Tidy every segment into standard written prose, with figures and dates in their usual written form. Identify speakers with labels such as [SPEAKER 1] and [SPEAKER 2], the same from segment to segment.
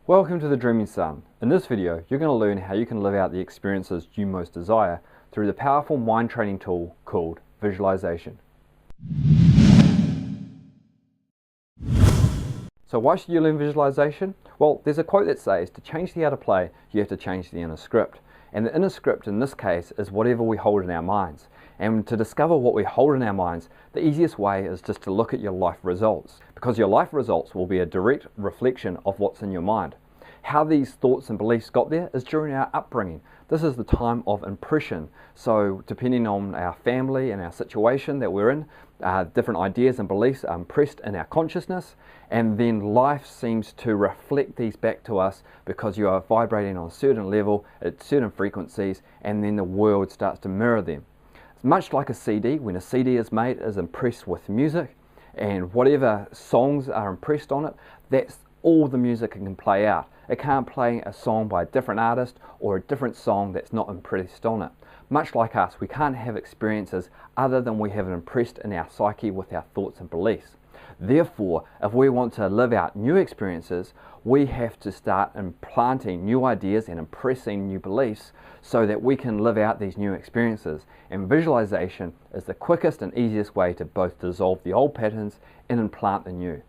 [SPEAKER 1] Welcome to the Dreaming Son. In this video, you're going to learn how you can live out the experiences you most desire through the powerful mind training tool called visualization. So why should you learn visualization? Well, there's a quote that says, to change the outer play, you have to change the inner script. And the inner script in this case is whatever we hold in our minds. And to discover what we hold in our minds, the easiest way is just to look at your life results, because your life results will be a direct reflection of what's in your mind. How these thoughts and beliefs got there is during our upbringing. This is the time of impression. So depending on our family and our situation that we're in, different ideas and beliefs are impressed in our consciousness, and then life seems to reflect these back to us because you are vibrating on a certain level at certain frequencies, and then the world starts to mirror them. It's much like a CD. When a CD is made, it is impressed with music, and whatever songs are impressed on it, that's all the music it can play out. It can't play a song by a different artist or a different song that's not impressed on it. Much like us, we can't have experiences other than we have it impressed in our psyche with our thoughts and beliefs. Therefore, if we want to live out new experiences, we have to start implanting new ideas and impressing new beliefs so that we can live out these new experiences. And visualization is the quickest and easiest way to both dissolve the old patterns and implant the new.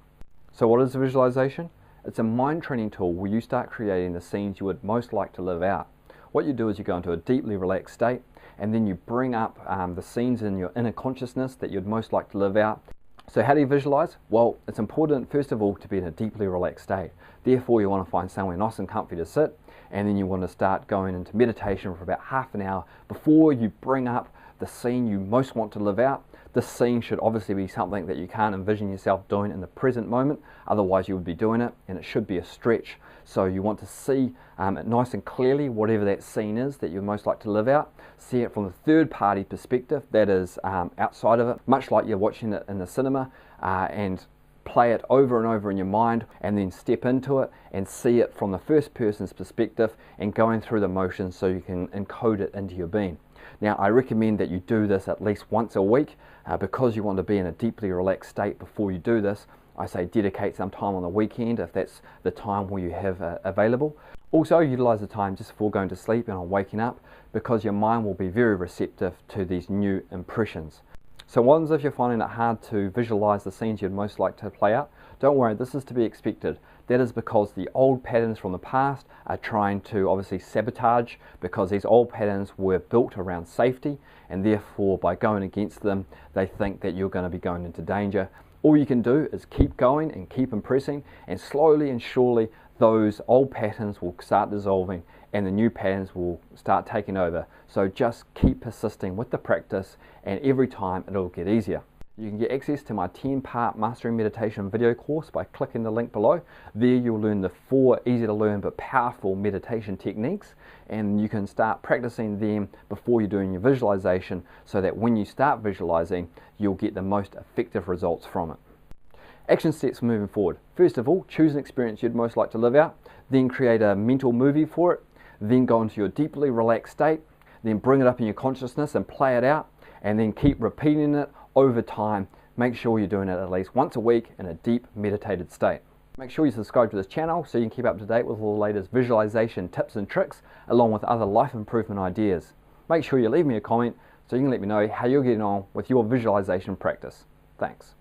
[SPEAKER 1] So what is visualization? It's a mind training tool where you start creating the scenes you would most like to live out. What you do is you go into a deeply relaxed state, and then you bring up the scenes in your inner consciousness that you'd most like to live out. So how do you visualize? Well, it's important first of all to be in a deeply relaxed state. Therefore, you want to find somewhere nice and comfy to sit, and then you want to start going into meditation for about half an hour before you bring up the scene you most want to live out. This scene should obviously be something that you can't envision yourself doing in the present moment, otherwise you would be doing it, and it should be a stretch. So you want to see it nice and clearly, whatever that scene is that you most like to live out. See it from the third party perspective, that is outside of it, much like you're watching it in the cinema, and play it over and over in your mind, and then step into it and see it from the first person's perspective and going through the motions so you can encode it into your being. Now, I recommend that you do this at least once a week because you want to be in a deeply relaxed state before you do this. I say dedicate some time on the weekend if that's the time where you have available. Also, utilize the time just before going to sleep and on waking up, because your mind will be very receptive to these new impressions. So ones, if you're finding it hard to visualize the scenes you'd most like to play out, don't worry, this is to be expected. That is because the old patterns from the past are trying to obviously sabotage, because these old patterns were built around safety, and therefore by going against them, they think that you're going to be going into danger. All you can do is keep going and keep impressing, and slowly and surely those old patterns will start dissolving and the new patterns will start taking over. So just keep persisting with the practice, and every time it'll get easier. You can get access to my 10-part Mastering Meditation video course by clicking the link below. There you'll learn the 4 easy to learn but powerful meditation techniques, and you can start practicing them before you're doing your visualization, so that when you start visualizing, you'll get the most effective results from it. Action steps moving forward. First of all, choose an experience you'd most like to live out, then create a mental movie for it, then go into your deeply relaxed state, then bring it up in your consciousness and play it out, and then keep repeating it over time. Make sure you're doing it at least once a week in a deep meditated state. Make sure you subscribe to this channel so you can keep up to date with all the latest visualization tips and tricks, along with other life improvement ideas. Make sure you leave me a comment so you can let me know how you're getting on with your visualization practice. Thanks.